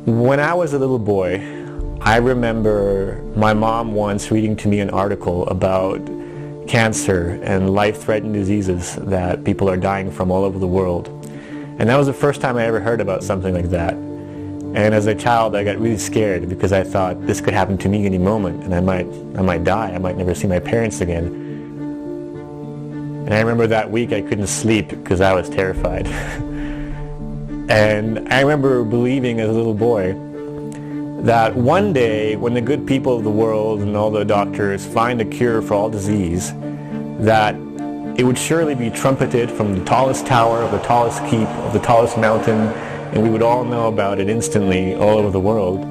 When I was a little boy, I remember my mom once reading to me an article about cancer and life-threatening diseases that people are dying from all over the world. And that was the first time I ever heard about something like that. And as a child, I got really scared because I thought this could happen to me any moment, and I might die. I might never see my parents again. And I remember that week I couldn't sleep because I was terrified. And I remember believing as a little boy that one day when the good people of the world and all the doctors find a cure for all disease, that it would surely be trumpeted from the tallest tower of the tallest keep of the tallest mountain, and we would all know about it instantly all over the world.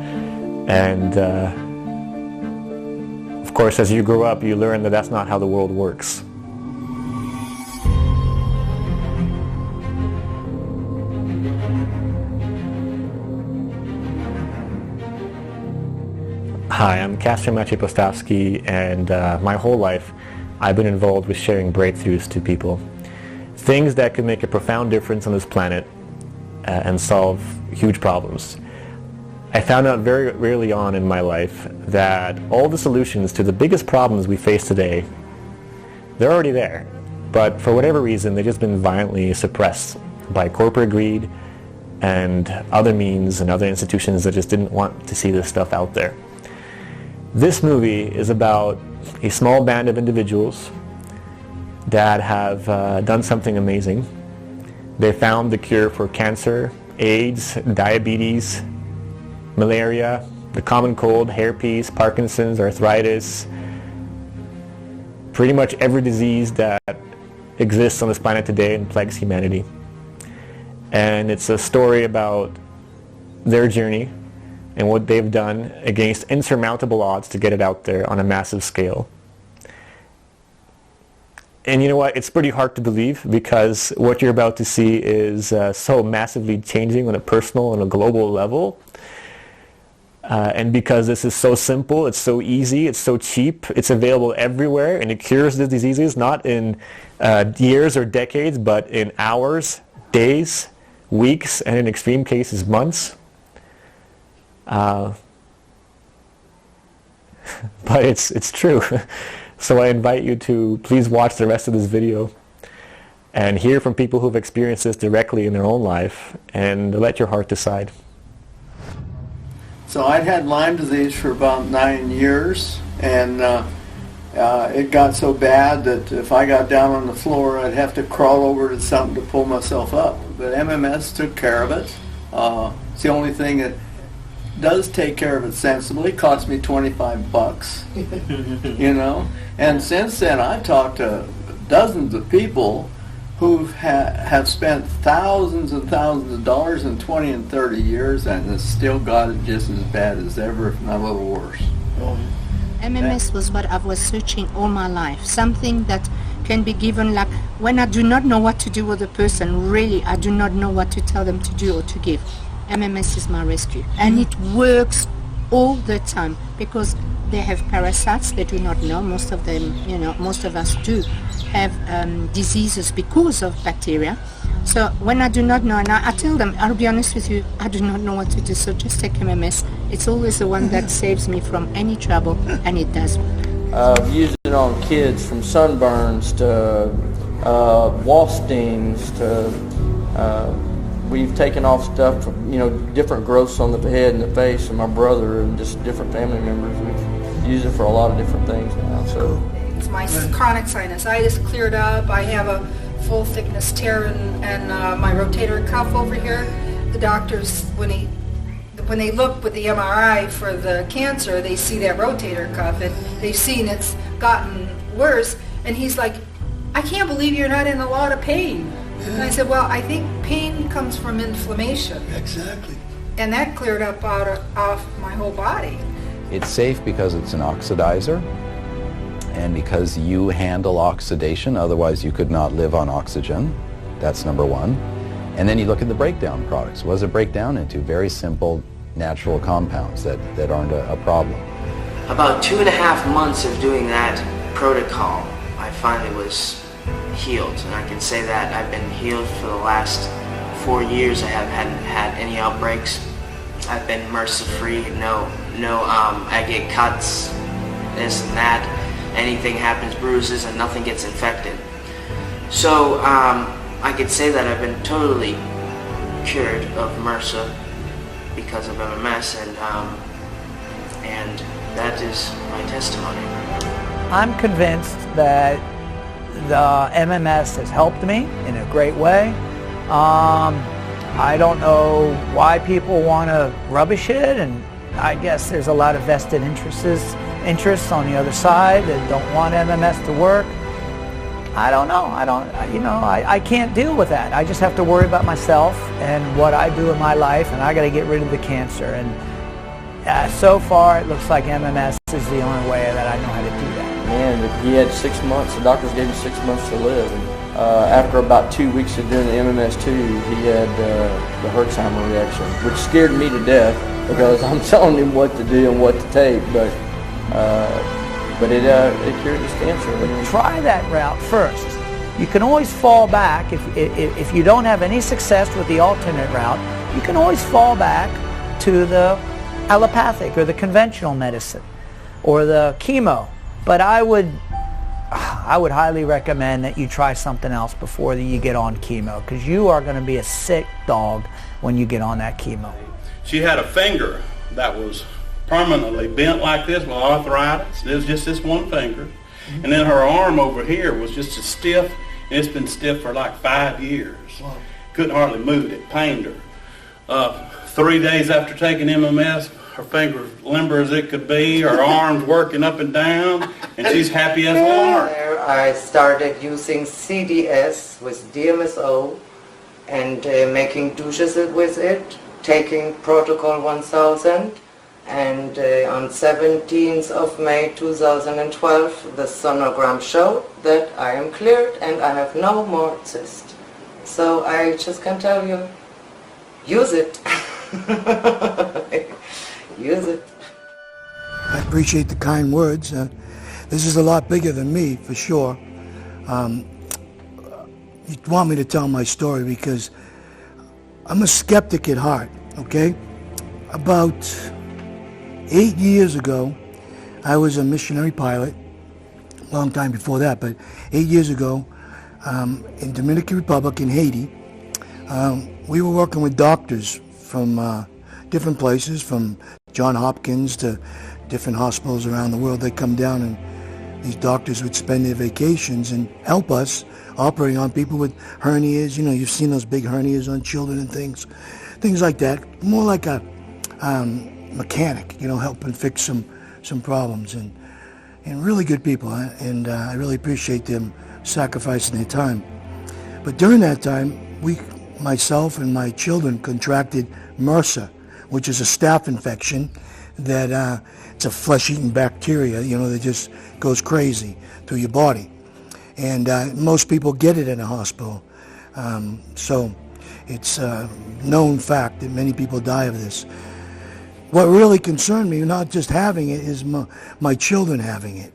And of course, as you grow up, you learn that that's not how the world works. Hi, I'm Castor Maciej-Postawski, and my whole life I've been involved with sharing breakthroughs to people. Things that could make a profound difference on this planet and solve huge problems. I found out very early on in my life that all the solutions to the biggest problems we face today, they're already there. But for whatever reason, they've just been violently suppressed by corporate greed and other means and other institutions that just didn't want to see this stuff out there. This movie is about a small band of individuals that have done something amazing. They found the cure for cancer, AIDS, diabetes, malaria, the common cold, herpes, Parkinson's, arthritis, pretty much every disease that exists on this planet today and plagues humanity. And it's a story about their journey and what they've done against insurmountable odds to get it out there on a massive scale. And you know what? It's pretty hard to believe because what you're about to see is so massively changing on a personal and a global level. And because this is so simple, it's so easy, it's so cheap, it's available everywhere, and it cures the diseases not in years or decades, but in hours, days, weeks, and in extreme cases, months. But it's true. So I invite you to please watch the rest of this video and hear from people who've experienced this directly in their own life, and let your heart decide. So I'd had Lyme disease for about 9 years, and it got so bad that if I got down on the floor, I'd have to crawl over to something to pull myself up. But MMS took care of it. It's the only thing that does take care of it sensibly. It cost me $25, you know. And since then, I've talked to dozens of people who have spent thousands and thousands of dollars in 20 and 30 years and has still got it just as bad as ever, if not a little worse. MMS was what I was searching all my life. Something that can be given, like when I do not know what to do with a person, really I do not know what to tell them to do or to give. MMS is my rescue, and it works all the time because they have parasites they do not know. Most of them, you know, most of us do have diseases because of bacteria. So when I do not know, and I tell them, I'll be honest with you, I do not know what to do, so just take MMS. It's always the one that saves me from any trouble, and it does. I've used it on kids, from sunburns to wasp stings to we've taken off stuff, you know, different growths on the head and the face, and my brother and just different family members. We've used it for a lot of different things now. So it's my chronic sinusitis cleared up. I have a full thickness tear in my rotator cuff over here. The doctors, when they look with the MRI for the cancer, they see that rotator cuff, and they've seen it's gotten worse. And he's like, I can't believe you're not in a lot of pain. And I said, well, I think pain comes from inflammation. Exactly. And that cleared up off my whole body. It's safe because it's an oxidizer and because you handle oxidation, otherwise you could not live on oxygen. That's number one. And then you look at the breakdown products. What does it break down into? Very simple natural compounds that aren't a problem. About 2.5 months of doing that protocol, I finally was healed, and I can say that I've been healed for the last 4 years. I haven't had any outbreaks. I've been MRSA-free. No, I get cuts, this and that. Anything happens, bruises, and nothing gets infected. So I could say that I've been totally cured of MRSA because of MMS, and that is my testimony. I'm convinced that the MMS has helped me in a great way. I don't know why people want to rubbish it, and I guess there's a lot of vested interests on the other side that don't want MMS to work. I don't know. I can't deal with that. I just have to worry about myself and what I do in my life, and I got to get rid of the cancer. And so far, it looks like MMS is the only way that I know how to do that. Man, he had 6 months. The doctors gave him 6 months to live. And, after about 2 weeks of doing the MMS2, he had the Herxheimer reaction, which scared me to death because I'm telling him what to do and what to take. But it cured his cancer. Try that route first. You can always fall back if you don't have any success with the alternate route. You can always fall back to the allopathic or the conventional medicine or the chemo. But I would highly recommend that you try something else before you get on chemo, because you are going to be a sick dog when you get on that chemo. She had a finger that was permanently bent like this with arthritis. It was just this one finger. And then her arm over here was just as stiff, and it's been stiff for like 5 years. Wow. Couldn't hardly move it. Pained her. 3 days after taking MMS, her fingers limber as it could be, her arms working up and down, and she's happy as a lark. I started using CDS with DMSO and making douches with it, taking Protocol 1000, and on 17th of May 2012 the sonogram showed that I am cleared and I have no more cyst. So I just can tell you, use it. Use it. I appreciate the kind words. This is a lot bigger than me, for sure. You want me to tell my story because I'm a skeptic at heart, okay? About 8 years ago, I was a missionary pilot, a long time before that, but 8 years ago, in Dominican Republic, in Haiti, we were working with doctors from different places, from John Hopkins to different hospitals around the world. They come down and these doctors would spend their vacations and help us operating on people with hernias. You know, you've seen those big hernias on children and things like that. More like a mechanic, you know, helping fix some problems, and really good people. And I really appreciate them sacrificing their time. But during that time, myself and my children contracted MRSA, which is a staph infection that it's a flesh-eating bacteria, you know, that just goes crazy through your body. And most people get it in a hospital. So it's a known fact that many people die of this. What really concerned me, not just having it, is my children having it.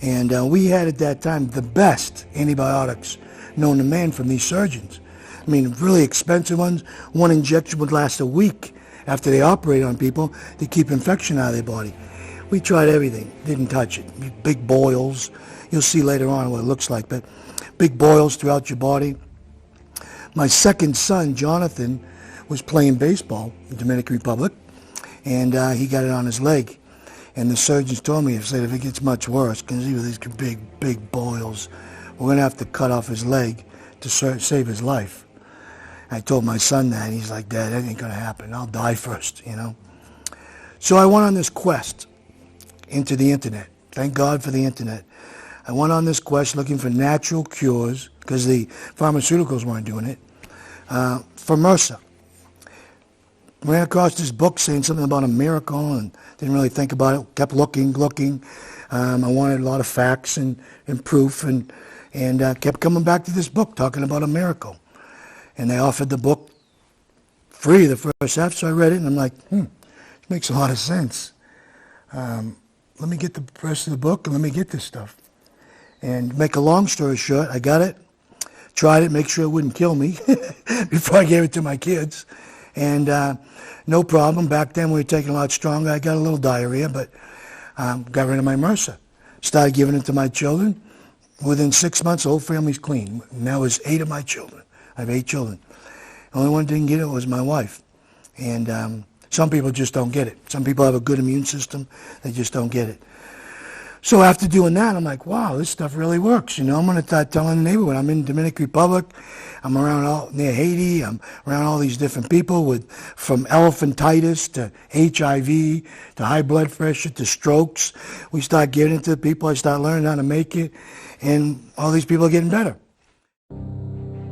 And we had at that time the best antibiotics known to man from these surgeons. I mean, really expensive ones. One injection would last a week after they operate on people to keep infection out of their body. We tried everything, didn't touch it. Big boils, you'll see later on what it looks like, but big boils throughout your body. My second son, Jonathan, was playing baseball in the Dominican Republic, and he got it on his leg. And the surgeons told me, if it gets much worse, because he was these big boils, we're going to have to cut off his leg to save his life. I told my son that, and he's like, Dad, that ain't going to happen. I'll die first, you know. So I went on this quest into the internet. Thank God for the internet. I went on this quest looking for natural cures, because the pharmaceuticals weren't doing it, for MRSA. Ran across this book saying something about a miracle, and didn't really think about it. Kept looking. I wanted a lot of facts and proof, and kept coming back to this book talking about a miracle. And they offered the book free, the first half, so I read it, and I'm like, it makes a lot of sense. Let me get the rest of the book, and let me get this stuff. And make a long story short, I got it, tried it, make sure it wouldn't kill me before I gave it to my kids. And no problem. Back then we were taking a lot stronger. I got a little diarrhea, but got rid of my MRSA. Started giving it to my children. Within 6 months, the whole family's clean. And that was 8 of my children. I have 8 children. The only one who didn't get it was my wife. And some people just don't get it. Some people have a good immune system. They just don't get it. So after doing that, I'm like, wow, this stuff really works. You know, I'm going to start telling the neighborhood. I'm in Dominican Republic. I'm around near Haiti. I'm around all these different people from elephantitis to HIV to high blood pressure to strokes. We start giving it to the people. I start learning how to make it. And all these people are getting better.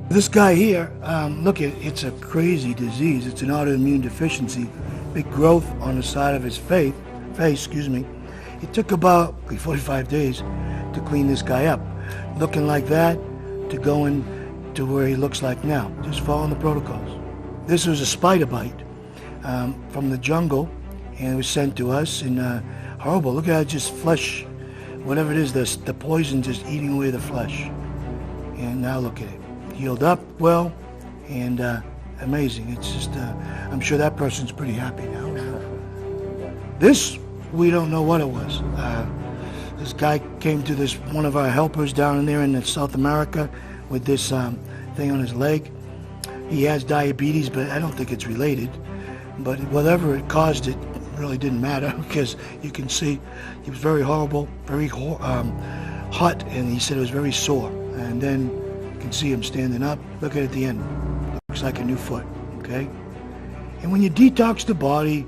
This guy here, look, it's a crazy disease. It's an autoimmune deficiency. Big growth on the side of his face. It took about 45 days to clean this guy up. Looking like that to going to where he looks like now, just following the protocols. This was a spider bite from the jungle, and it was sent to us, and horrible. Look at how just flesh, whatever it is, the poison just eating away the flesh. And now look at it. Healed up well, and amazing. It's just, I'm sure that person's pretty happy now. This, we don't know what it was. This guy came to one of our helpers down there in South America with this thing on his leg. He has diabetes, but I don't think it's related. But whatever it caused, it really didn't matter, because you can see he was very horrible, very hot, and he said it was very sore. And then you can see him standing up. Look at it at the end. Looks like a new foot, okay? And when you detox the body,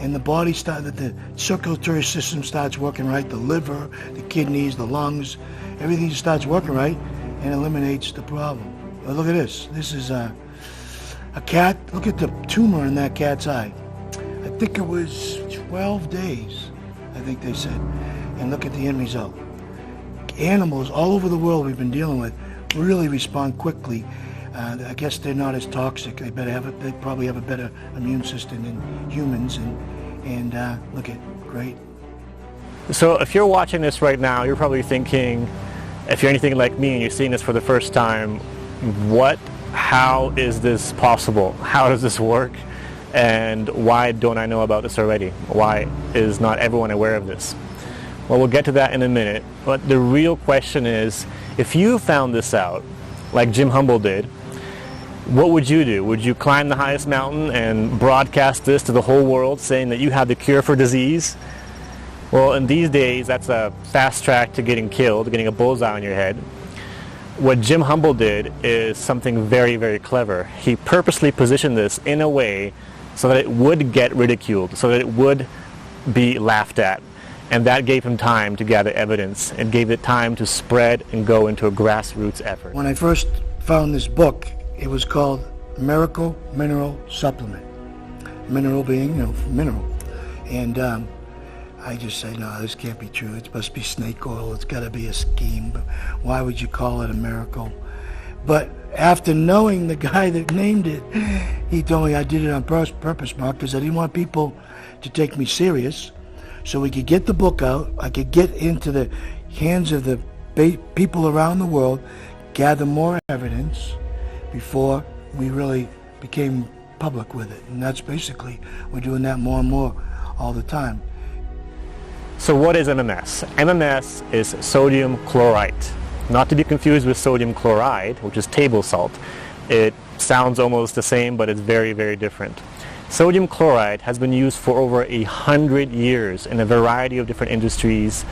and the circulatory system starts working right, the liver, the kidneys, the lungs, everything just starts working right and eliminates the problem. But look at this. This is a cat. Look at the tumor in that cat's eye. I think it was 12 days, I think they said. And look at the end result. Animals all over the world we've been dealing with really respond quickly. I guess they're not as toxic. They probably have a better immune system than humans, and look at great. So if you're watching this right now, you're probably thinking, if you're anything like me and you're seeing this for the first time, how is this possible? How does this work? And why don't I know about this already? Why is not everyone aware of this? Well, we'll get to that in a minute. But the real question is, if you found this out, like Jim Humble did, what would you do? Would you climb the highest mountain and broadcast this to the whole world, saying that you have the cure for disease? Well, in these days, that's a fast track to getting killed, getting a bullseye on your head. What Jim Humble did is something very, very clever. He purposely positioned this in a way so that it would get ridiculed, so that it would be laughed at. And that gave him time to gather evidence. It gave it time to spread and go into a grassroots effort. When I first found this book, it was called Miracle Mineral Supplement. Mineral being, mineral. And I just say, no, this can't be true. It must be snake oil. It's got to be a scheme. But why would you call it a miracle? But after knowing the guy that named it, he told me I did it on purpose, Mark, because I didn't want people to take me serious. So we could get the book out. I could get into the hands of the people around the world, gather more evidence before we really became public with it. And that's basically, we're doing that more and more all the time. So what is MMS? MMS is sodium chlorite. Not to be confused with sodium chloride, which is table salt. It sounds almost the same, but it's very, very different. Sodium chloride has been used for over 100 years in a variety of different industries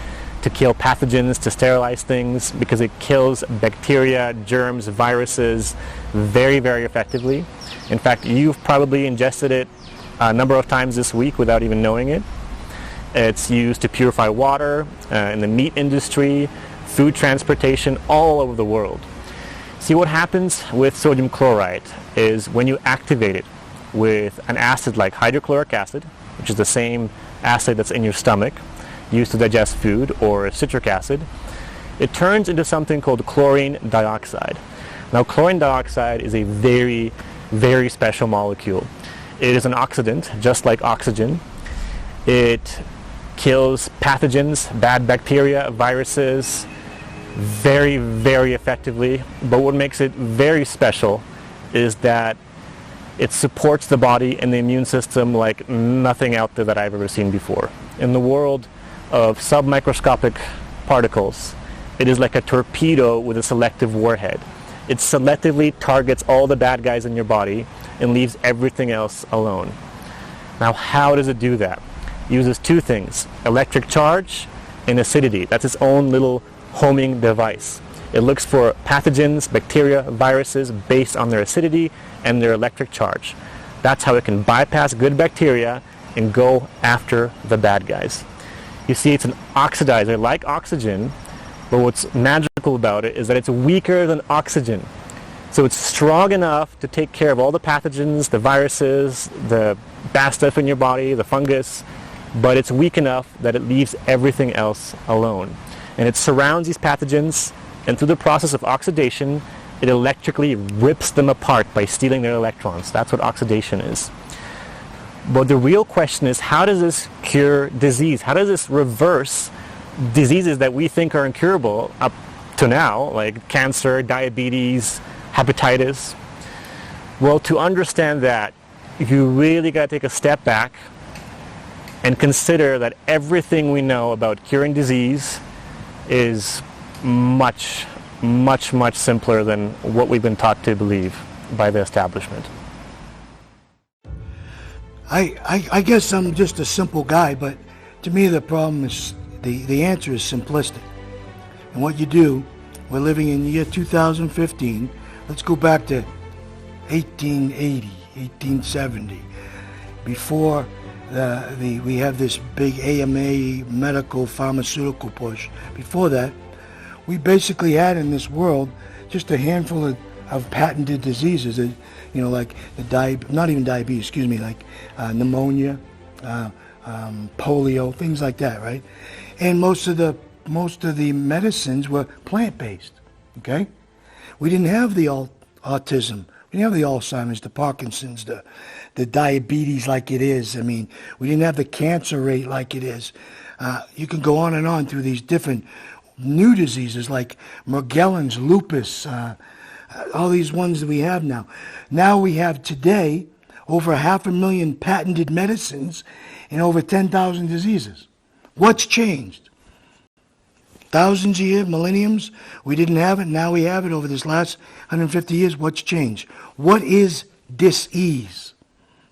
to kill pathogens, to sterilize things, because it kills bacteria, germs, viruses very, very effectively. In fact, you've probably ingested it a number of times this week without even knowing it. It's used to purify water in the meat industry, food transportation, all over the world. See, what happens with sodium chloride is when you activate it with an acid like hydrochloric acid, which is the same acid that's in your stomach, used to digest food, or citric acid, it turns into something called chlorine dioxide. Now, chlorine dioxide is a very, very special molecule. It is an oxidant, just like oxygen. It kills pathogens, bad bacteria, viruses, very, very effectively. But what makes it very special is that It supports the body and the immune system like nothing out there that I've ever seen before. In the world of submicroscopic particles, it is like a torpedo with a selective warhead. It selectively targets all the bad guys in your body and leaves everything else alone. Now, how does it do that? It uses two things, electric charge and acidity. That's its own little homing device. It looks for pathogens, bacteria, viruses based on their acidity and their electric charge. That's how it can bypass good bacteria and go after the bad guys. You see, it's an oxidizer like oxygen, but what's magical about it is that it's weaker than oxygen. So it's strong enough to take care of all the pathogens, the viruses, the bad stuff in your body, the fungus, but it's weak enough that it leaves everything else alone. And it surrounds these pathogens, and through the process of oxidation, it electrically rips them apart by stealing their electrons. That's what oxidation is. But the real question is, how does this cure disease? How does this reverse diseases that we think are incurable up to now, like cancer, diabetes, hepatitis? Well, to understand that, you really got to take a step back and consider that everything we know about curing disease is much, much, much simpler than what we've been taught to believe by the establishment. I guess I'm just a simple guy, but to me the problem is, the answer is simplistic. And what you do, we're living in the year 2015, let's go back to 1880, 1870, before we have this big AMA medical pharmaceutical push. Before that, we basically had in this world just a handful of patented diseases that, you know, like not even diabetes, excuse me, like pneumonia, polio, things like that, right? And most of the medicines were plant-based. Okay, we didn't have the autism, we didn't have the Alzheimer's, the Parkinson's, the diabetes like it is. I mean, we didn't have the cancer rate like it is. You can go on and on through these different new diseases like Morgellons, lupus, all these ones that we have now. Now we have today over 500,000 patented medicines and over 10,000 diseases. What's changed? Thousands of years, millenniums, we didn't have it, now we have it over this last 150 years. What's changed? What is dis-ease?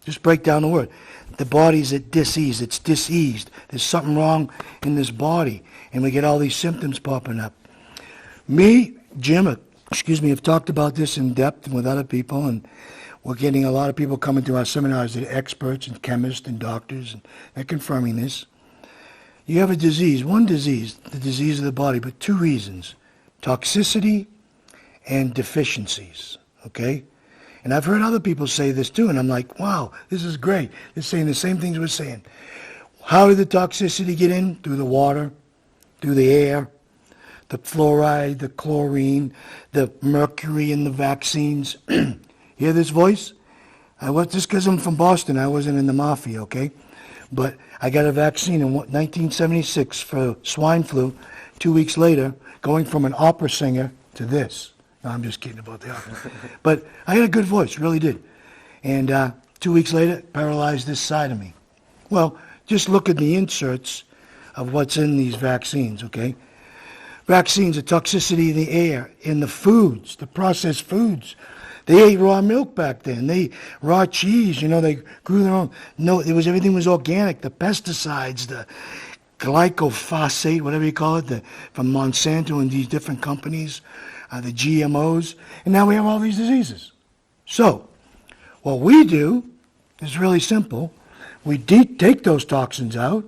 Just break down the word. The body's at dis-ease, it's diseased. There's something wrong in this body, and we get all these symptoms popping up. Me, Jim, have talked about this in depth with other people, and we're getting a lot of people coming to our seminars that are experts and chemists and doctors, and they're confirming this. You have a disease, one disease, the disease of the body, but two reasons, toxicity and deficiencies, okay? And I've heard other people say this too, and I'm like, wow, this is great. They're saying the same things we're saying. How did the toxicity get in? Through the water, through the air, the fluoride, the chlorine, the mercury in the vaccines. Hear this voice? Just because I'm from Boston, I wasn't in the mafia, okay? But I got a vaccine in 1976 for swine flu. 2 weeks later, going from an opera singer to this. No, I'm just kidding about the opera. But I had a good voice, really did. And 2 weeks later, paralyzed this side of me. Well, just look at the inserts of what's in these vaccines, okay? Vaccines, the toxicity in the air, in the foods, the processed foods. They ate raw milk back then. They raw cheese. You know, they grew their own. No, everything was organic. The pesticides, the glyphosate, whatever you call it, from Monsanto and these different companies, the GMOs, and now we have all these diseases. So, what we do is really simple. We take those toxins out.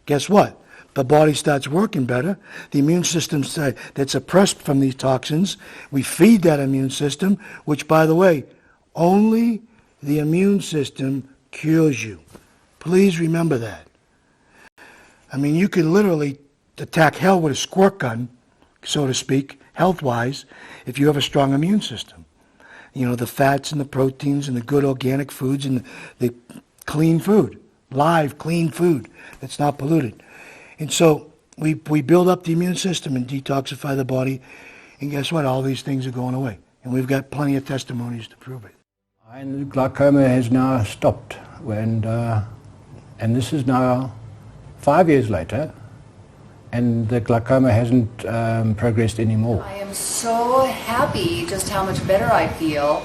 Guess what? The body starts working better. The immune system that's suppressed from these toxins, we feed that immune system, which, by the way, only the immune system cures you. Please remember that. I mean, you can literally attack hell with a squirt gun, so to speak, health-wise, if you have a strong immune system. You know, the fats and the proteins and the good organic foods and the clean food, live, clean food that's not polluted. And so we build up the immune system and detoxify the body, and guess what? All these things are going away. And we've got plenty of testimonies to prove it. And the glaucoma has now stopped, and this is now 5 years later, and the glaucoma hasn't progressed anymore. I am so happy just how much better I feel,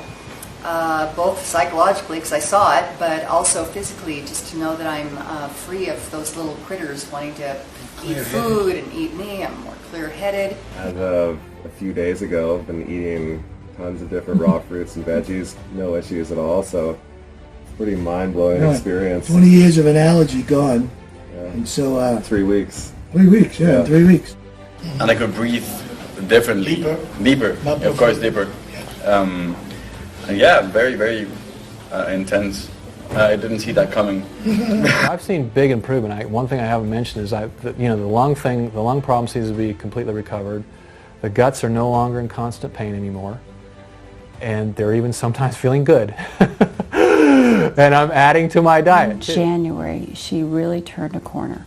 both psychologically because I saw it, but also physically, just to know that I'm free of those little critters wanting to eat food and eat me. I'm more clear-headed. As of a few days ago, I've been eating tons of different raw fruits and veggies, no issues at all, so it's a pretty mind-blowing experience. 20 years of an allergy gone, and so... 3 weeks. 3 weeks, 3 weeks. And I could breathe differently. Deeper, of course, deeper. And yeah, very, very intense. I didn't see that coming. I've seen big improvement. One thing I haven't mentioned is the lung problem seems to be completely recovered. The guts are no longer in constant pain anymore, and they're even sometimes feeling good. And I'm adding to my diet. In January, she really turned a corner,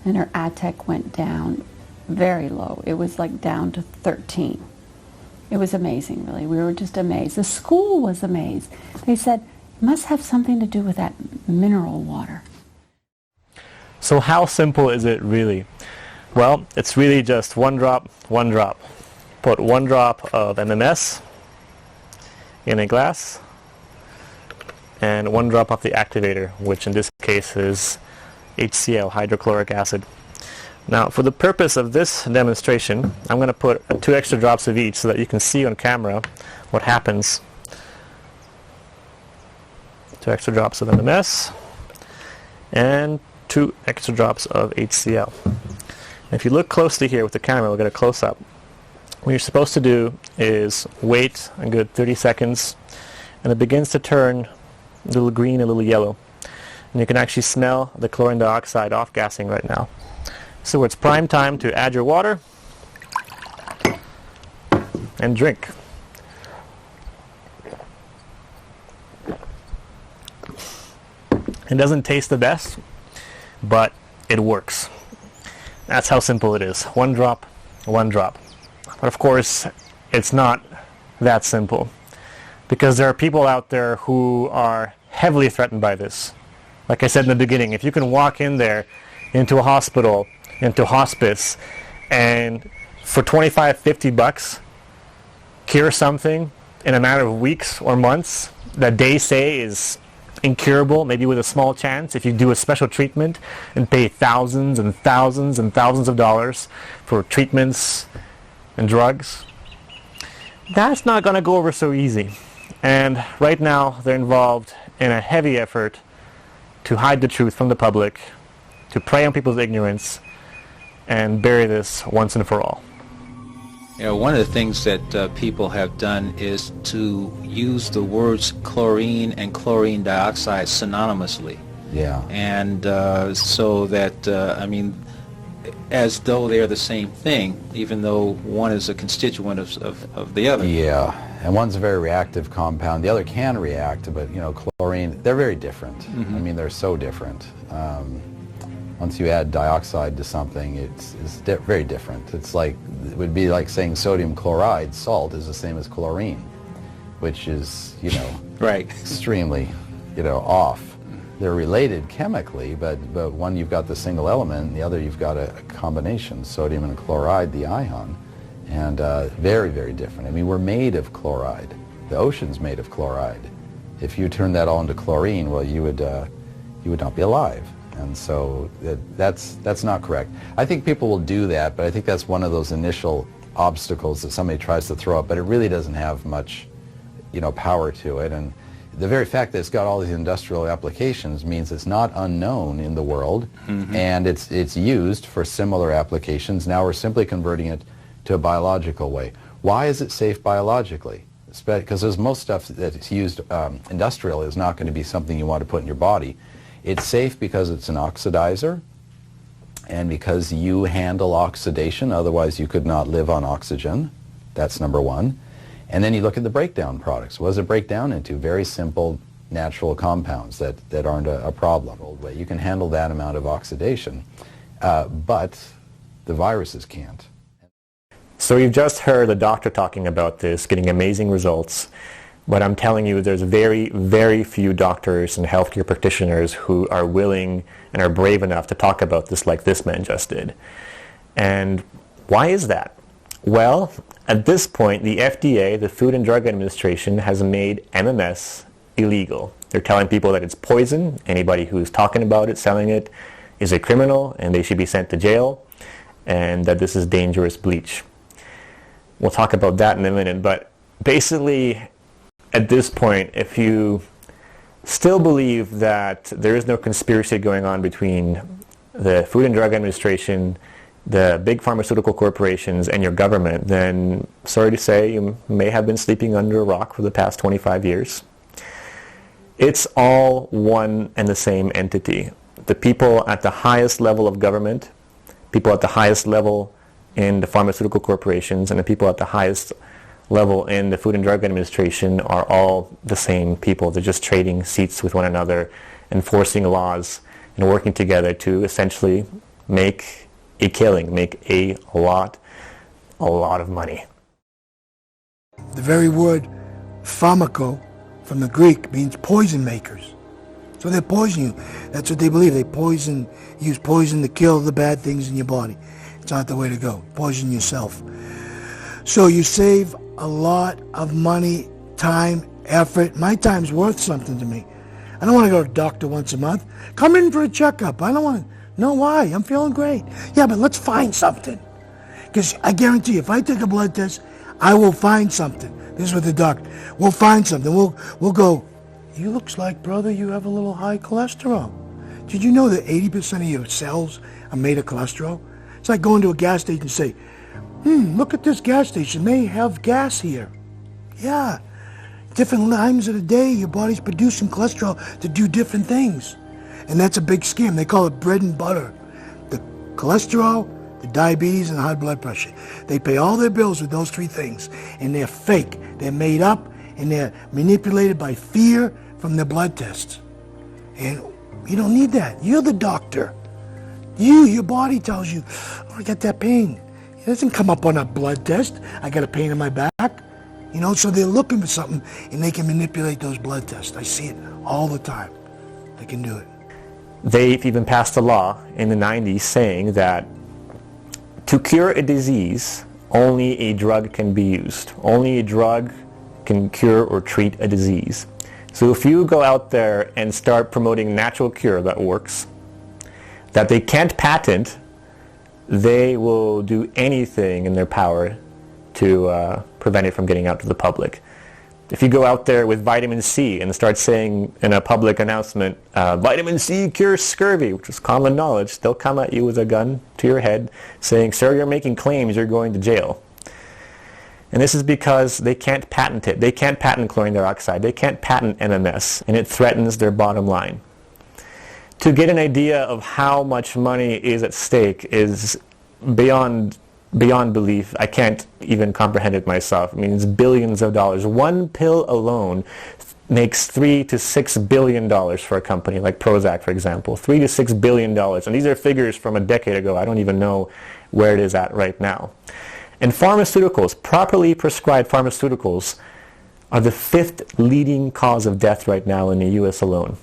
and her ATEC went down very low. It was like down to 13. It was amazing, really. We were just amazed. The school was amazed. They said, it must have something to do with that mineral water. So how simple is it really? Well, it's really just one drop, one drop. Put 1 drop of MMS in a glass and 1 drop of the activator, which in this case is HCl, hydrochloric acid. Now, for the purpose of this demonstration, I'm going to put 2 extra drops of each so that you can see on camera what happens. 2 extra drops of MMS and 2 extra drops of HCl. If you look closely here with the camera, we'll get a close-up. What you're supposed to do is wait a good 30 seconds, and it begins to turn a little green, a little yellow. And you can actually smell the chlorine dioxide off-gassing right now. So it's prime time to add your water and drink. It doesn't taste the best, but it works. That's how simple it is. 1 drop, 1 drop. But of course, it's not that simple, because there are people out there who are heavily threatened by this. Like I said in the beginning, if you can walk in there into a hospital, into hospice, and for 25, 50 bucks, cure something in a matter of weeks or months that they say is incurable, maybe with a small chance, if you do a special treatment and pay thousands and thousands and thousands of dollars for treatments and drugs, that's not going to go over so easy. And right now they're involved in a heavy effort to hide the truth from the public, to prey on people's ignorance, and bury this once and for all. You know, one of the things that people have done is to use the words chlorine and chlorine dioxide synonymously. Yeah. And so that, I mean, as though they're the same thing, even though one is a constituent of the other. Yeah, and one's a very reactive compound. The other can react, but, you know, chlorine, they're very different. Mm-hmm. I mean, they're so different. Once you add dioxide to something, it's very different. It's like, it would be like saying sodium chloride, salt, is the same as chlorine, which is, you know, right, extremely, you know, off. They're related chemically, but one you've got the single element, and the other you've got a combination, sodium and chloride, the ion, and very, very different. I mean, we're made of chloride. The ocean's made of chloride. If you turn that all into chlorine, well, you would not be alive. And so that's not correct. I think people will do that, but I think that's one of those initial obstacles that somebody tries to throw up, but it really doesn't have much, you know, power to it. And the very fact that it's got all these industrial applications means it's not unknown in the world, mm-hmm. and it's used for similar applications. Now we're simply converting it to a biological way. Why is it safe biologically? Because there's most stuff that's used industrial is not going to be something you want to put in your body. It's safe because it's an oxidizer and because you handle oxidation, otherwise you could not live on oxygen. That's number one. And then you look at the breakdown products. What does it break down into? Very simple natural compounds that aren't a problem. You can handle that amount of oxidation, but the viruses can't. So you've just heard the doctor talking about this, getting amazing results. But I'm telling you, there's very, very few doctors and healthcare practitioners who are willing and are brave enough to talk about this like this man just did. And why is that? Well, at this point, the FDA, the Food and Drug Administration, has made MMS illegal. They're telling people that it's poison. Anybody who's talking about it, selling it, is a criminal, and they should be sent to jail, and that this is dangerous bleach. We'll talk about that in a minute, but basically, at this point, if you still believe that there is no conspiracy going on between the Food and Drug Administration, the big pharmaceutical corporations, and your government, then sorry to say, you may have been sleeping under a rock for the past 25 years. It's all one and the same entity. The people at the highest level of government, people at the highest level in the pharmaceutical corporations, and the people at the highest level in the Food and Drug Administration are all the same people. They're just trading seats with one another, enforcing laws, and working together to essentially make a killing, make a lot of money. The very word pharmaco from the Greek means poison makers. So they poison you. That's what they believe. They use poison to kill the bad things in your body. It's not the way to go. Poison yourself. So you save a lot of money, time, effort. My time's worth something to me. I don't want to go to the doctor once a month. Come in for a checkup. I don't want to know why. I'm feeling great. Yeah, but let's find something. Because I guarantee you, if I take a blood test, I will find something. This is with the doctor. We'll find something. We'll go, you looks like, brother, you have a little high cholesterol. Did you know that 80% of your cells are made of cholesterol? It's like going to a gas station and say, look at this gas station. They have gas here. Yeah. Different times of the day, your body's producing cholesterol to do different things. And that's a big scam. They call it bread and butter. The cholesterol, the diabetes, and the high blood pressure. They pay all their bills with those three things. And they're fake. They're made up, and they're manipulated by fear from their blood tests. And you don't need that. You're the doctor. Your body tells you, oh, I got that pain. It doesn't come up on a blood test. I got a pain in my back. So they're looking for something, and they can manipulate those blood tests. I see it all the time. They can do it. They've even passed a law in the 90s saying that to cure a disease, only a drug can be used. Only a drug can cure or treat a disease. So if you go out there and start promoting natural cure that works, that they can't patent, they will do anything in their power to prevent it from getting out to the public. If you go out there with vitamin C and start saying in a public announcement, vitamin C cures scurvy, which is common knowledge, they'll come at you with a gun to your head saying, sir, you're making claims, you're going to jail. And this is because they can't patent it. They can't patent chlorine dioxide. They can't patent MMS, and it threatens their bottom line. To get an idea of how much money is at stake is beyond belief. I can't even comprehend it myself. I mean, it's billions of dollars. One pill alone makes $3 to $6 billion for a company like Prozac, for example. $3 to $6 billion. And these are figures from a decade ago. I don't even know where it is at right now. And pharmaceuticals, properly prescribed pharmaceuticals, are the 5th leading cause of death right now in the U.S. alone.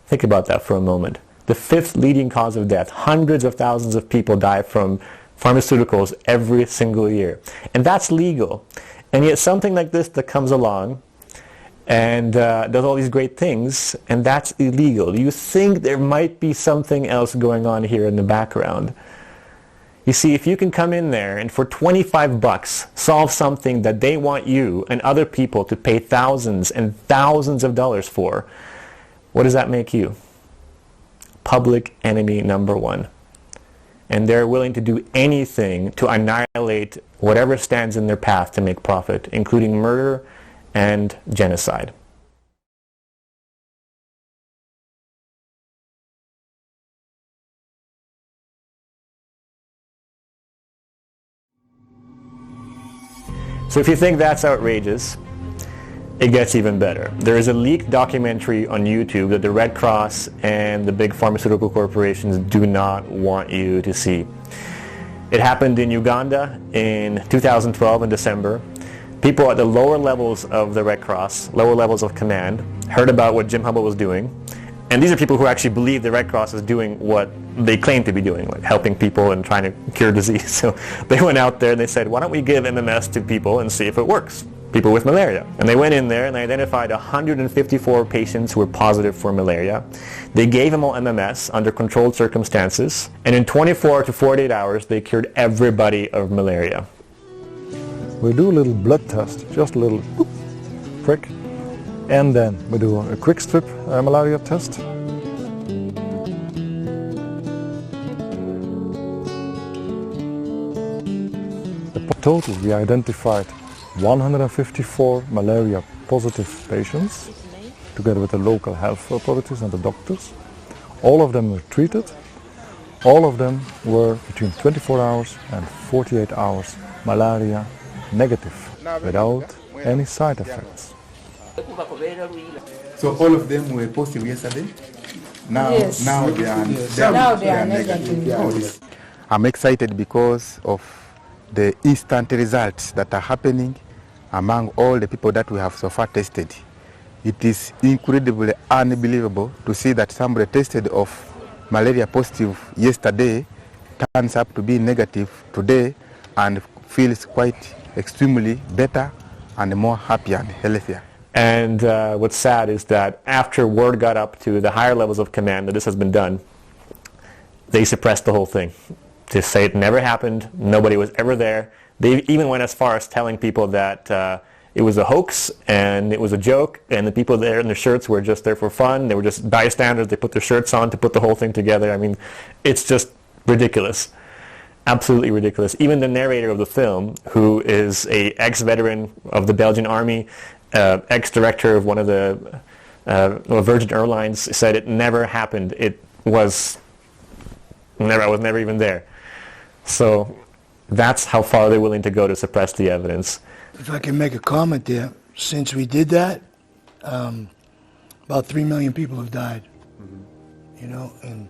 Think about that for a moment. The 5th leading cause of death. Hundreds of thousands of people die from pharmaceuticals every single year. And that's legal. And yet something like this that comes along and does all these great things, and that's illegal. You think there might be something else going on here in the background. You see, if you can come in there and for $25 solve something that they want you and other people to pay thousands and thousands of dollars for, what does that make you? Public enemy number one. And they're willing to do anything to annihilate whatever stands in their path to make profit, including murder and genocide. So if you think that's outrageous, it gets even better. There is a leaked documentary on YouTube that the Red Cross and the big pharmaceutical corporations do not want you to see. It happened in Uganda in 2012 in December. people at the lower levels of the Red Cross, lower levels of command, heard about what Jim Hubble was doing. And these are people who actually believe the Red Cross is doing what they claim to be doing, like helping people and trying to cure disease. So they went out there and they said, why don't we give MMS to people and see if it works? People with malaria. And they went in there and they identified 154 patients who were positive for malaria. They gave them all MMS under controlled circumstances. And in 24 to 48 hours, they cured everybody of malaria. We do a little blood test, just a little boop, prick. And then we do a quick strip malaria test. In total, we identified 154 malaria positive patients, together with the local health authorities and the doctors. All of them were treated. All of them were between 24 hours and 48 hours malaria negative, without any side effects. So all of them were positive yesterday? Now, Yes. now they are, Yes. Now they are negative. Yes. I'm excited because of the instant results that are happening among all the people that we have so far tested. It is incredibly unbelievable to see that somebody tested of malaria positive yesterday turns up to be negative today and feels quite extremely better and more happy and healthier. And what's sad is that after word got up to the higher levels of command that this has been done, they suppressed the whole thing. To say it never happened, nobody was ever there. They even went as far as telling people that it was a hoax and it was a joke, and the people there in their shirts were just there for fun. They were just bystanders. They put their shirts on to put the whole thing together. I mean, it's just ridiculous. Absolutely ridiculous. Even the narrator of the film, who is a ex-veteran of the Belgian army, ex-director of one of the Virgin Airlines, said it never happened. It was never. I was never even there. So that's how far they're willing to go to suppress the evidence. If I can make a comment there, since we did that, about 3 million people have died. You know, and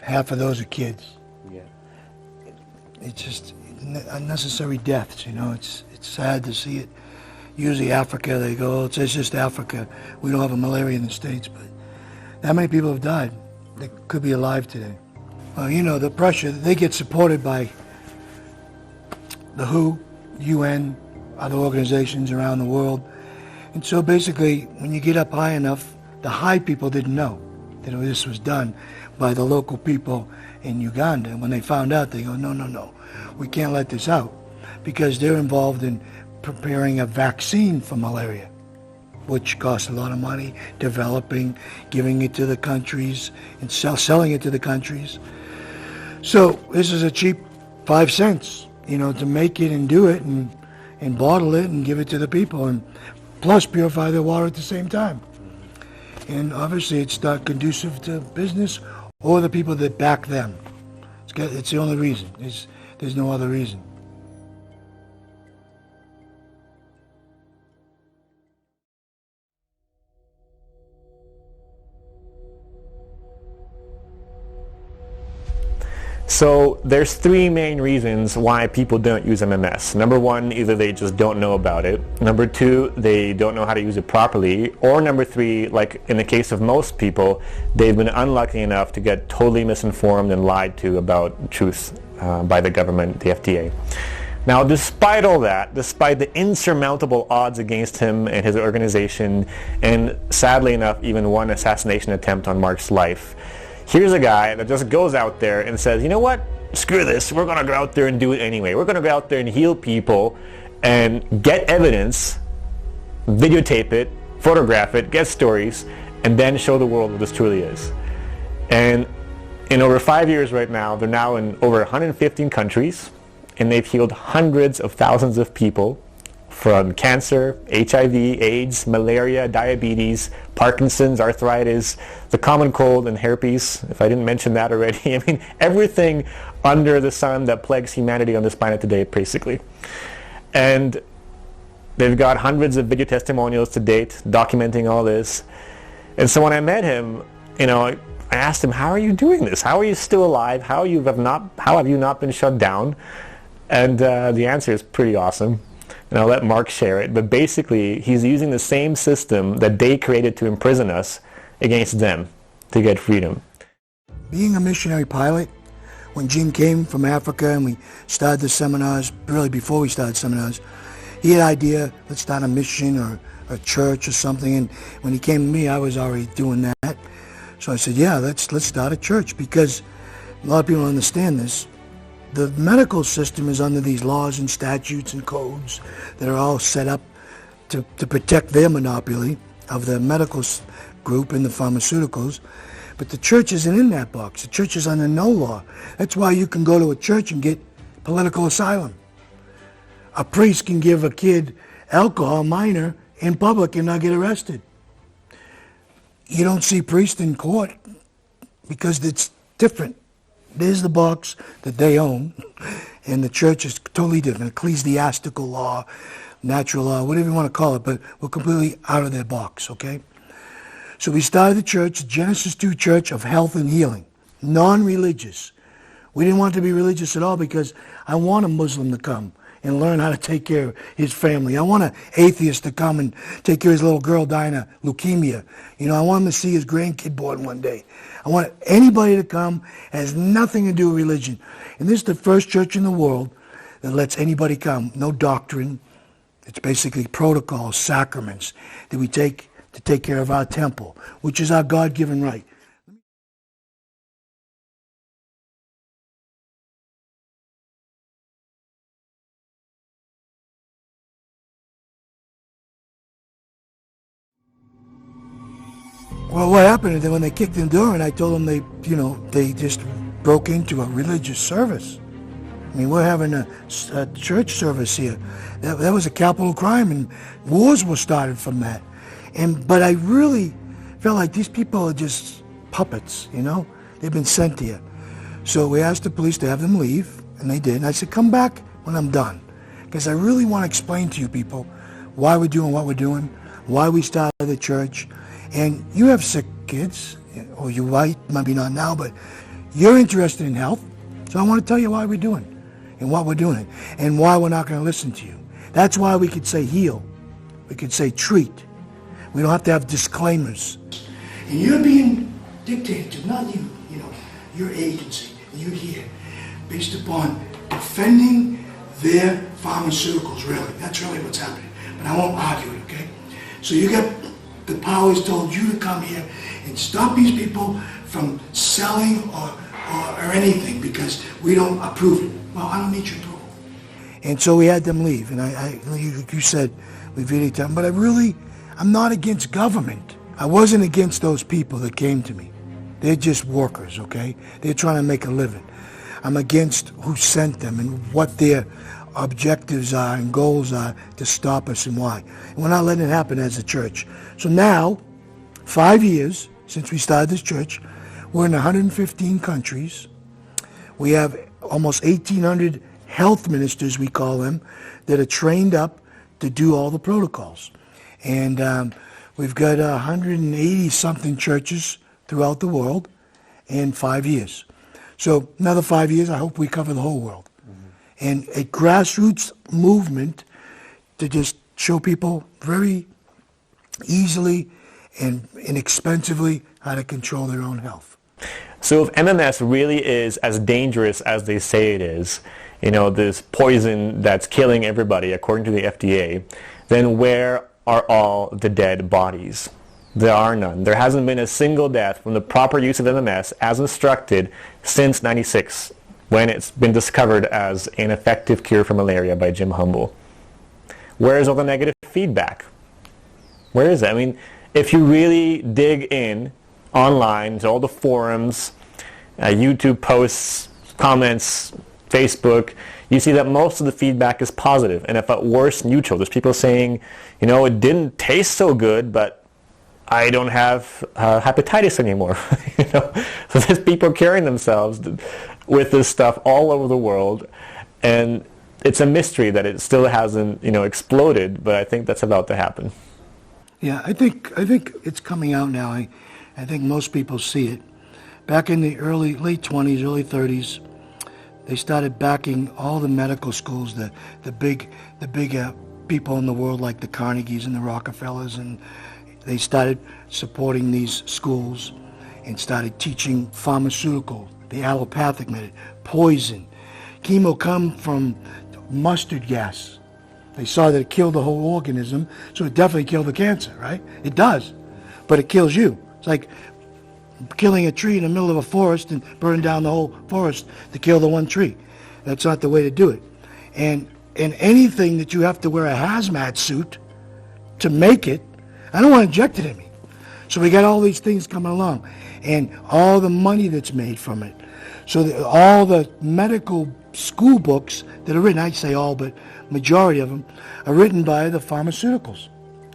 half of those are kids. Yeah. It's just unnecessary deaths. You know, it's sad to see it. Usually Africa, they go, oh, it's just Africa. We don't have a malaria in the States, but that many people have died. They could be alive today. You know, the pressure, they get supported by the WHO, UN, other organizations around the world. And so basically, when you get up high enough, the high people didn't know that this was done by the local people in Uganda. And when they found out, they go, no, no, no, we can't let this out, because they're involved in preparing a vaccine for malaria, which costs a lot of money, developing, giving it to the countries, and selling it to the countries. So this is a cheap 5 cents, you know, to make it and do it and bottle it and give it to the people, and plus purify their water at the same time. And obviously it's not conducive to business or the people that back them. It's the only reason. There's no other reason. So there's 3 main reasons why people don't use MMS. Number 1, either they just don't know about it. Number 2, they don't know how to use it properly. Or number 3, like in the case of most people, they've been unlucky enough to get totally misinformed and lied to about truth by the government, the FDA. Now, despite all that, despite the insurmountable odds against him and his organization, and sadly enough, even one assassination attempt on Mark's life, here's a guy that just goes out there and says, you know what, screw this, we're going to go out there and do it anyway. We're going to go out there and heal people and get evidence, videotape it, photograph it, get stories, and then show the world what this truly is. And in over 5 years right now, they're now in over 115 countries, and they've healed hundreds of thousands of people from cancer, HIV, AIDS, malaria, diabetes, Parkinson's, arthritis, the common cold, and herpes, if I didn't mention that already. I mean, everything under the sun that plagues humanity on this planet today, basically. And they've got hundreds of video testimonials to date documenting all this. And so when I met him, you know, I asked him, how are you doing this? How are you still alive? How have you not been shut down? And the answer is pretty awesome. and I'll let Mark share it, but basically he's using the same system that they created to imprison us against them to get freedom. Being a missionary pilot, when Jim came from Africa and we started the seminars, really before we started seminars, he had an idea, let's start a mission or a church or something, and when he came to me, I was already doing that. So I said, yeah, let's start a church, because a lot of people don't understand this. The medical system is under these laws and statutes and codes that are all set up to protect their monopoly of the medical group and the pharmaceuticals. But the church isn't in that box. The church is under no law. That's why you can go to a church and get political asylum. A priest can give a kid alcohol, minor, in public and not get arrested. You don't see priests in court because it's different. There's the box that they own, and the church is totally different. Ecclesiastical law, natural law, whatever you want to call it, but we're completely out of their box, okay? So we started the church, the Genesis 2 Church of Health and Healing, non-religious. We didn't want it to be religious at all because I want a Muslim to come and learn how to take care of his family. I want an atheist to come and take care of his little girl dying of leukemia. You know, I want him to see his grandkid born one day. I want anybody to come. It has nothing to do with religion. And this is the first church in the world that lets anybody come. No doctrine. It's basically protocols, sacraments that we take to take care of our temple, which is our God-given right. Well, what happened is that when they kicked in the door and I told them they just broke into a religious service. I mean, we're having a church service here. That was a capital crime, and wars were started from that. But I really felt like these people are just puppets, you know? They've been sent here. So we asked the police to have them leave, and they did. And I said, come back when I'm done, because I really want to explain to you people why we're doing what we're doing, why we started the church. And you have sick kids, or you might, maybe not now, but you're interested in health. So I want to tell you why we're doing it, and what we're doing it, and why we're not going to listen to you. That's why we could say heal. We could say treat. We don't have to have disclaimers. And you're being dictated to, not you, your agency, you here, based upon defending their pharmaceuticals, really. That's really what's happening. But I won't argue it, okay? So you got the powers told you to come here and stop these people from selling or anything because we don't approve it. Well, I don't need your approval. And so we had them leave. And you said we really tell them, but I'm not against government. I wasn't against those people that came to me. They're just workers, okay? They're trying to make a living. I'm against who sent them and what their objectives are and goals are to stop us and why. And we're not letting it happen as a church. So now, 5 years since we started this church, we're in 115 countries. We have almost 1,800 health ministers, we call them, that are trained up to do all the protocols. And we've got 180-something churches throughout the world in 5 years. So another 5 years, I hope we cover the whole world. And a grassroots movement to just show people very easily and inexpensively how to control their own health. So if MMS really is as dangerous as they say it is, this poison that's killing everybody according to the FDA, then where are all the dead bodies? There are none. There hasn't been a single death from the proper use of MMS as instructed since '96, when it's been discovered as an effective cure for malaria by Jim Humble. Where is all the negative feedback? Where is it? I mean, if you really dig in online to all the forums, YouTube posts, comments, Facebook, you see that most of the feedback is positive, and if at worst, neutral. There's people saying, it didn't taste so good, but I don't have hepatitis anymore. So there's people curing themselves with this stuff all over the world, and it's a mystery that it still hasn't, exploded, but I think that's about to happen. Yeah, I think it's coming out now. I think most people see it. Back in the late 20s, early 30s, they started backing all the medical schools, the big people in the world like the Carnegies and the Rockefellers, and they started supporting these schools and started teaching pharmaceutical, the allopathic method, poison. Chemo come from mustard gas. They saw that it killed the whole organism, so it definitely killed the cancer, right? It does, but it kills you. It's like killing a tree in the middle of a forest and burning down the whole forest to kill the one tree. That's not the way to do it. And anything that you have to wear a hazmat suit to make it, I don't want to inject it in me. So we got all these things coming along, and all the money that's made from it. So all the medical school books that are written, I'd say all, but majority of them, are written by the pharmaceuticals.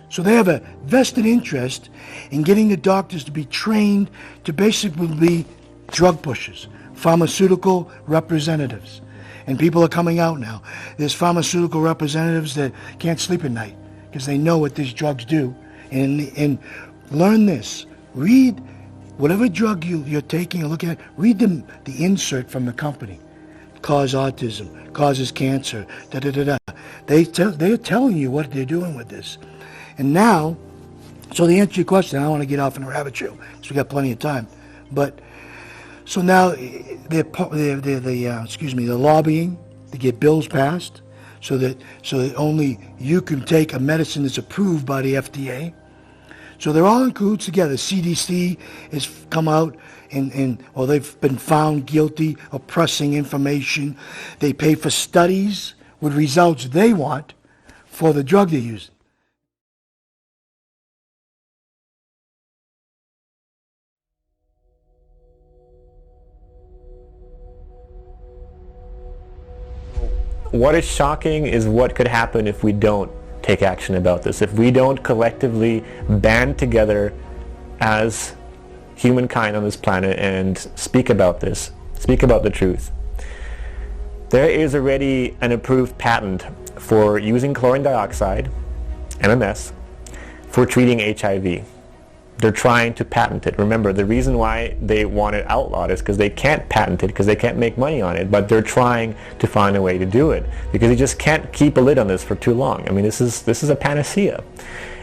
So they have a vested interest in getting the doctors to be trained to basically be drug pushers, pharmaceutical representatives. And people are coming out now. There's pharmaceutical representatives that can't sleep at night because they know what these drugs do. And learn this. Read whatever drug you're taking or looking at, read the insert from the company. Cause autism, causes cancer, da-da-da-da. They're telling you what they're doing with this. And now, so to answer your question, I don't want to get off in a rabbit trail because we got plenty of time. But so now they're lobbying to get bills passed so that only you can take a medicine that's approved by the FDA. So they're all in cahoots together. CDC has come out and they've been found guilty of pressing information. They pay for studies with results they want for the drug they're using. What is shocking is what could happen if we don't take action about this, if we don't collectively band together as humankind on this planet and speak about this, speak about the truth. There is already an approved patent for using chlorine dioxide, MMS, for treating HIV. They're trying to patent it. Remember, the reason why they want it outlawed is because they can't patent it, because they can't make money on it, but they're trying to find a way to do it, because you just can't keep a lid on this for too long. I mean, this is a panacea.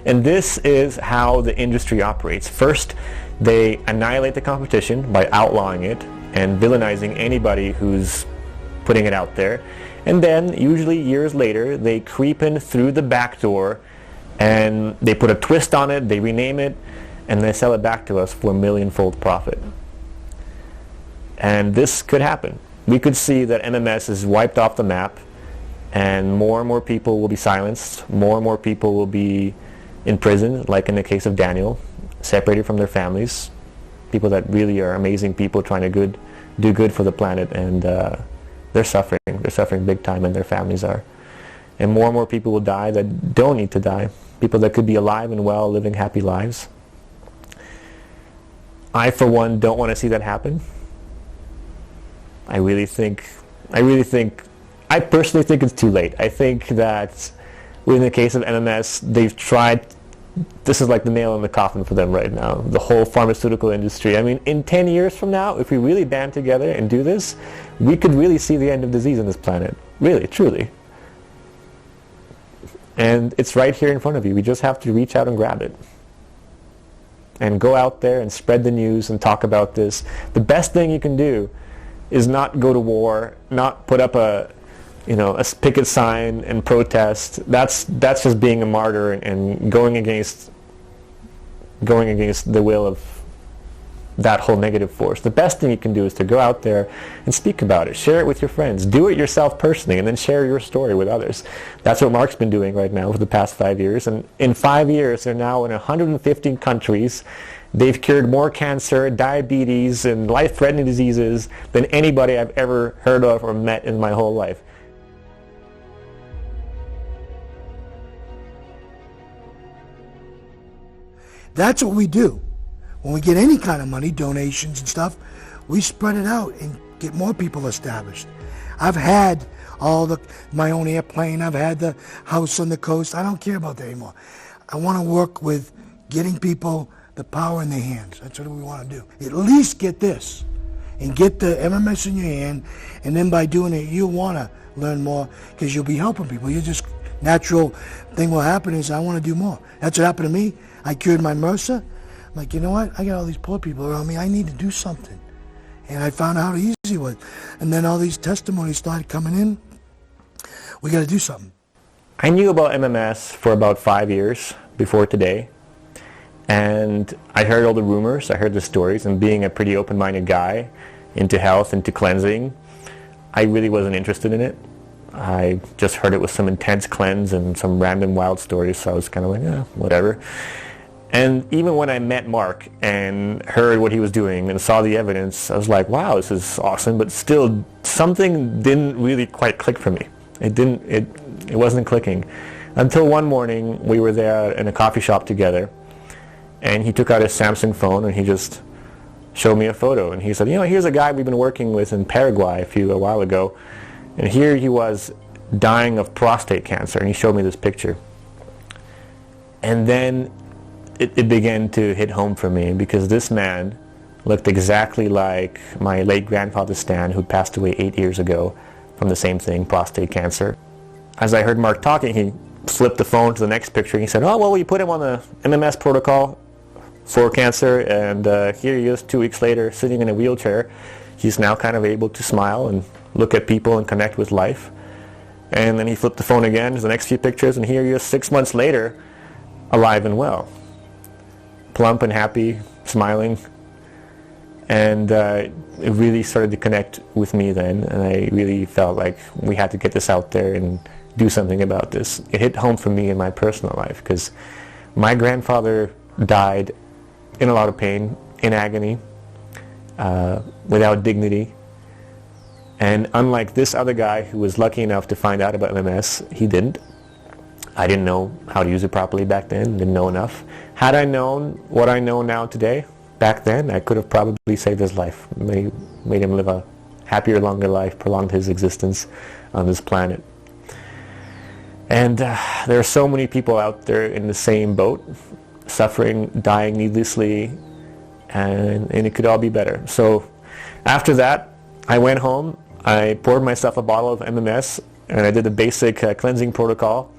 And this is how the industry operates. First, they annihilate the competition by outlawing it and villainizing anybody who's putting it out there. And then, usually years later, they creep in through the back door and they put a twist on it, they rename it, and they sell it back to us for a millionfold profit. And this could happen. We could see that MMS is wiped off the map, and more people will be silenced, more people will be in prison, like in the case of Daniel, separated from their families, people that really are amazing people trying to do good for the planet, and they're suffering big time, and their families are. And more people will die that don't need to die, people that could be alive and well, living happy lives. I, for one, don't want to see that happen. I personally think it's too late. I think that in the case of MMS, they've tried, this is like the nail in the coffin for them right now, the whole pharmaceutical industry. I mean, in 10 years from now, if we really band together and do this, we could really see the end of disease on this planet. Really, truly. And it's right here in front of you. We just have to reach out and grab it. And go out there and spread the news and talk about this. The best thing you can do is not go to war, not put up a picket sign and protest. That's just being a martyr and going against the will of that whole negative force. The best thing you can do is to go out there and speak about it. Share it with your friends. Do it yourself personally, and then share your story with others. That's what Mark's been doing right now for the past 5 years. And in 5 years, they're now in 115 countries. They've cured more cancer, diabetes, and life-threatening diseases than anybody I've ever heard of or met in my whole life. That's what we do. When we get any kind of money, donations and stuff, we spread it out and get more people established. I've had my own airplane. I've had the house on the coast. I don't care about that anymore. I want to work with getting people the power in their hands. That's what we want to do. At least get this and get the MMS in your hand, and then by doing it, you'll want to learn more because you'll be helping people. You'll just natural thing will happen is I want to do more. That's what happened to me. I cured my MRSA. I'm like, you know what? I got all these poor people around me. I need to do something. And I found out how easy it was. And then all these testimonies started coming in. We got to do something. I knew about MMS for about 5 years before today. And I heard all the rumors, I heard the stories, and being a pretty open-minded guy into health, into cleansing, I really wasn't interested in it. I just heard it was some intense cleanse and some random wild stories, so I was kind of like, yeah, whatever. And even when I met Mark and heard what he was doing and saw the evidence, I was like, wow, this is awesome, but still something didn't really quite click for me. It wasn't clicking. Until one morning, we were there in a coffee shop together, and he took out his Samsung phone and he just showed me a photo. And he said, you know, here's a guy we've been working with in Paraguay a while ago, and here he was dying of prostate cancer, and he showed me this picture. And then it began to hit home for me, because this man looked exactly like my late grandfather Stan, who passed away 8 years ago from the same thing, prostate cancer. As I heard Mark talking, he flipped the phone to the next picture and he said, oh, well, we put him on the MMS protocol for cancer, and here he is 2 weeks later sitting in a wheelchair. He's now kind of able to smile and look at people and connect with life. And then he flipped the phone again to the next few pictures, and here he is 6 months later, alive and well. Plump and happy, smiling. And it really started to connect with me then, and I really felt like we had to get this out there and do something about this. It hit home for me in my personal life, because my grandfather died in a lot of pain, in agony, without dignity. And unlike this other guy who was lucky enough to find out about MMS, he didn't. I didn't know how to use it properly back then, didn't know enough. Had I known what I know now today, back then, I could have probably saved his life, made him live a happier, longer life, prolonged his existence on this planet. And there are so many people out there in the same boat, suffering, dying needlessly, and it could all be better. So after that, I went home, I poured myself a bottle of MMS, and I did the basic cleansing protocol.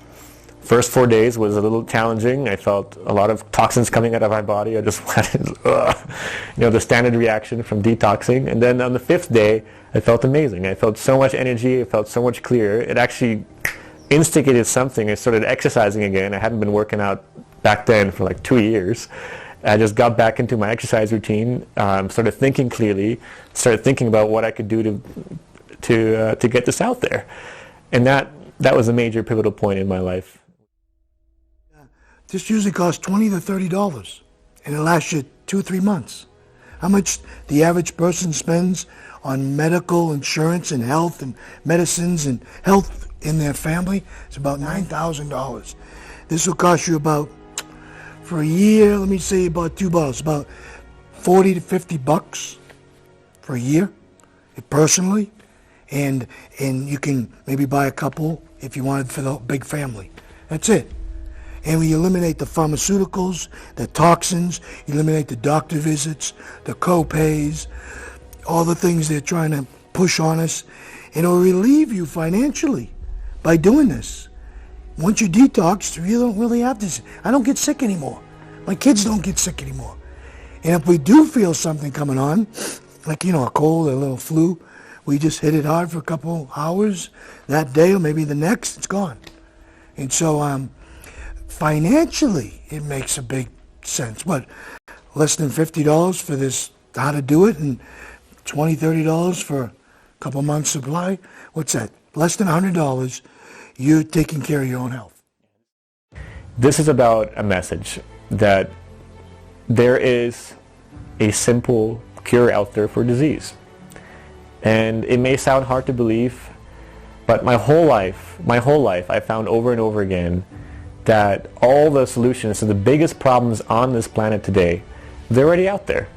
First 4 days was a little challenging. I felt a lot of toxins coming out of my body. I just wanted, the standard reaction from detoxing. And then on the 5th day, I felt amazing. I felt so much energy. I felt so much clearer. It actually instigated something. I started exercising again. I hadn't been working out back then for like 2 years. I just got back into my exercise routine, started thinking clearly, started thinking about what I could do to get this out there. And that was a major pivotal point in my life. This usually costs $20 to $30, and it lasts you 2 or 3 months. How much the average person spends on medical insurance and health and medicines and health in their family? It's about $9,000. This will cost you about, for a year, let me say about 2 bottles, about $40 to $50 for a year, personally. And you can maybe buy a couple if you wanted for the big family. That's it. And we eliminate the pharmaceuticals, the toxins, eliminate the doctor visits, the co-pays, all the things they're trying to push on us. And it'll relieve you financially by doing this. Once you detox, you don't really have this. I don't get sick anymore. My kids don't get sick anymore. And if we do feel something coming on, like, a cold, a little flu, we just hit it hard for a couple hours that day or maybe the next, it's gone. And so financially, it makes a big sense. What, less than $50 for this, how to do it, and $20, $30 for a couple months supply? What's that? Less than $100, you're taking care of your own health. This is about a message that there is a simple cure out there for disease. And it may sound hard to believe, but my whole life, I found over and over again that all the solutions to the biggest problems on this planet today, they're already out there.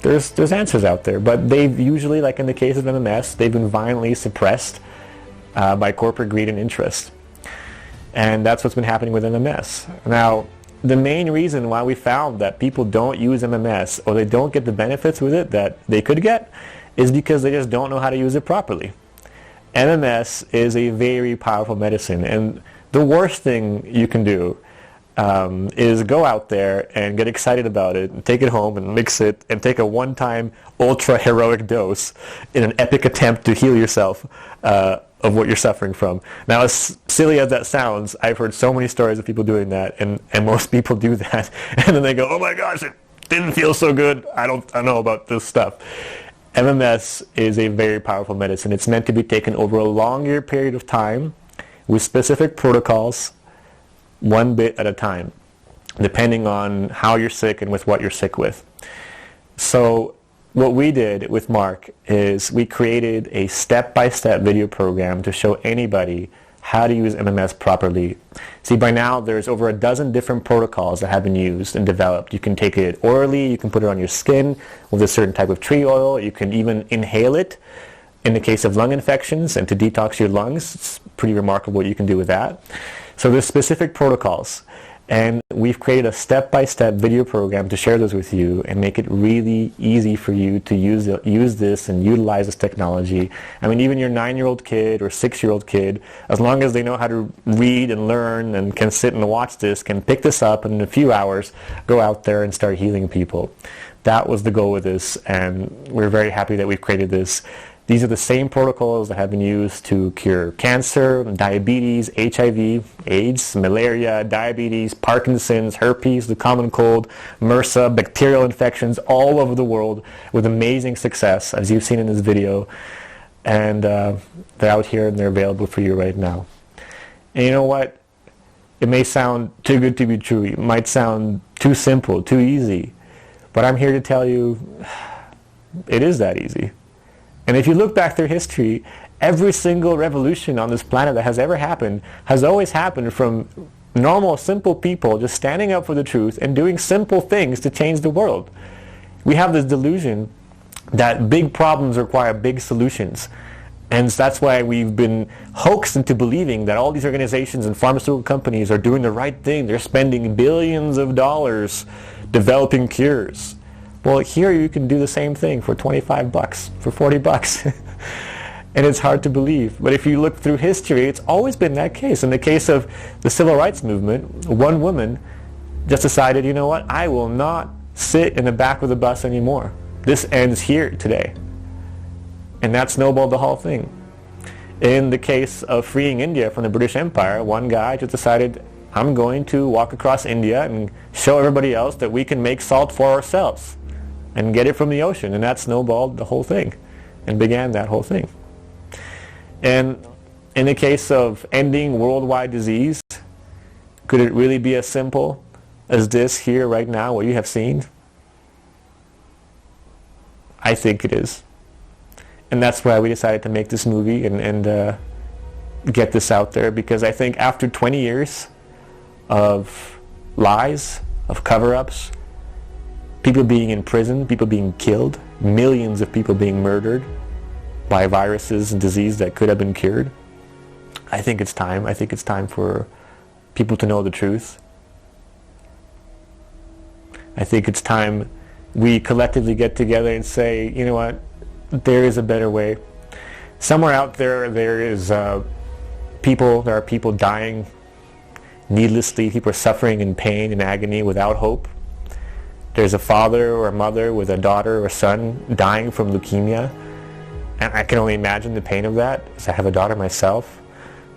There's answers out there, but they've usually, like in the case of MMS, they've been violently suppressed by corporate greed and interest. And that's what's been happening with MMS. Now, the main reason why we found that people don't use MMS or they don't get the benefits with it that they could get is because they just don't know how to use it properly. MMS is a very powerful medicine, and the worst thing you can do is go out there and get excited about it and take it home and mix it and take a one-time ultra heroic dose in an epic attempt to heal yourself of what you're suffering from. Now, as silly as that sounds, I've heard so many stories of people doing that, and most people do that, and then they go, oh my gosh, it didn't feel so good, I don't know about this stuff. MMS is a very powerful medicine. It's meant to be taken over a longer period of time with specific protocols, one bit at a time, depending on how you're sick and with what you're sick with. So what we did with Mark is we created a step-by-step video program to show anybody how to use MMS properly. See, by now there's over a dozen different protocols that have been used and developed. You can take it orally, you can put it on your skin with a certain type of tree oil, you can even inhale it in the case of lung infections and to detox your lungs. It's pretty remarkable what you can do with that. So there's specific protocols, and we've created a step-by-step video program to share those with you and make it really easy for you to use this and utilize this technology. I mean, even your 9-year-old kid or 6-year-old kid, as long as they know how to read and learn and can sit and watch this, can pick this up and in a few hours go out there and start healing people. That was the goal with this, and we're very happy that we've created this. These are the same protocols that have been used to cure cancer, diabetes, HIV, AIDS, malaria, diabetes, Parkinson's, herpes, the common cold, MRSA, bacterial infections all over the world with amazing success, as you've seen in this video. And they're out here and they're available for you right now. And you know what? It may sound too good to be true. It might sound too simple, too easy. But I'm here to tell you it is that easy. And if you look back through history, every single revolution on this planet that has ever happened has always happened from normal, simple people just standing up for the truth and doing simple things to change the world. We have this delusion that big problems require big solutions. And that's why we've been hoaxed into believing that all these organizations and pharmaceutical companies are doing the right thing. They're spending billions of dollars developing cures. Well, here you can do the same thing for 25 bucks, for 40 bucks. And it's hard to believe. But if you look through history, it's always been that case. In the case of the civil rights movement, one woman just decided, you know what, I will not sit in the back of the bus anymore. This ends here today. And that snowballed the whole thing. In the case of freeing India from the British Empire, one guy just decided, I'm going to walk across India and show everybody else that we can make salt for ourselves and get it from the ocean. And that snowballed the whole thing and began that whole thing. And in the case of ending worldwide disease, could it really be as simple as this here right now, what you have seen? I think it is. And that's why we decided to make this movie and get this out there, because I think after 20 years of lies, of cover-ups, people being in prison, people being killed, millions of people being murdered by viruses and disease that could have been cured, I think it's time. I think it's time for people to know the truth. I think it's time we collectively get together and say, you know what, there is a better way. Somewhere out there, there are people dying needlessly. People are suffering in pain and agony without hope. There's a father or a mother with a daughter or son dying from leukemia. And I can only imagine the pain of that, as I have a daughter myself.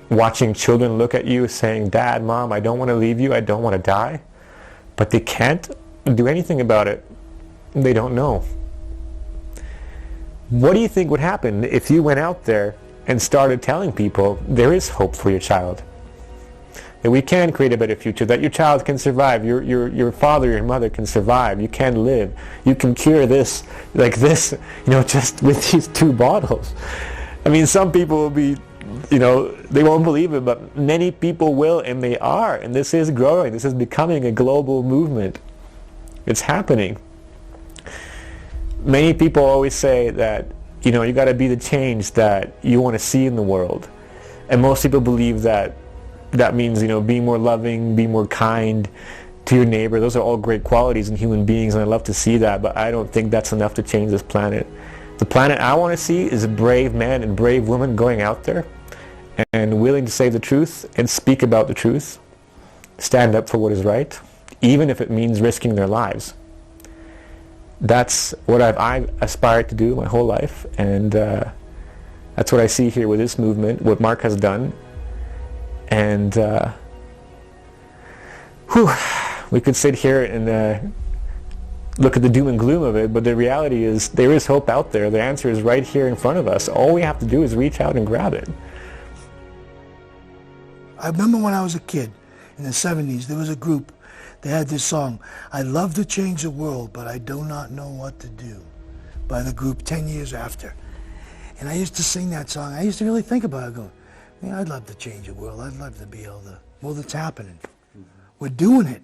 Watching children look at you saying, Dad, Mom, I don't want to leave you, I don't want to die. But they can't do anything about it. They don't know. What do you think would happen if you went out there and started telling people there is hope for your child? That we can create a better future, that your child can survive, your father, your mother can survive, you can live, you can cure this, like this, just with these 2 bottles. I mean, some people will be, they won't believe it, but many people will, and they are, and this is growing, this is becoming a global movement. It's happening. Many people always say that, you got to be the change that you want to see in the world. And most people believe that means, being more loving, being more kind to your neighbor. Those are all great qualities in human beings, and I love to see that, but I don't think that's enough to change this planet. The planet I want to see is brave men and brave women going out there and willing to say the truth and speak about the truth, stand up for what is right, even if it means risking their lives. That's what I've aspired to do my whole life, and that's what I see here with this movement, what Mark has done. And we could sit here and look at the doom and gloom of it, but the reality is there is hope out there. The answer is right here in front of us. All we have to do is reach out and grab it. I remember when I was a kid in the 70s, there was a group, they had this song, "I'd love to change the world, but I do not know what to do," by the group 10 years after. And I used to sing that song. I used to really think about it, going, man, I'd love to change the world. I'd love to be able to, well, it's happening. We're doing it.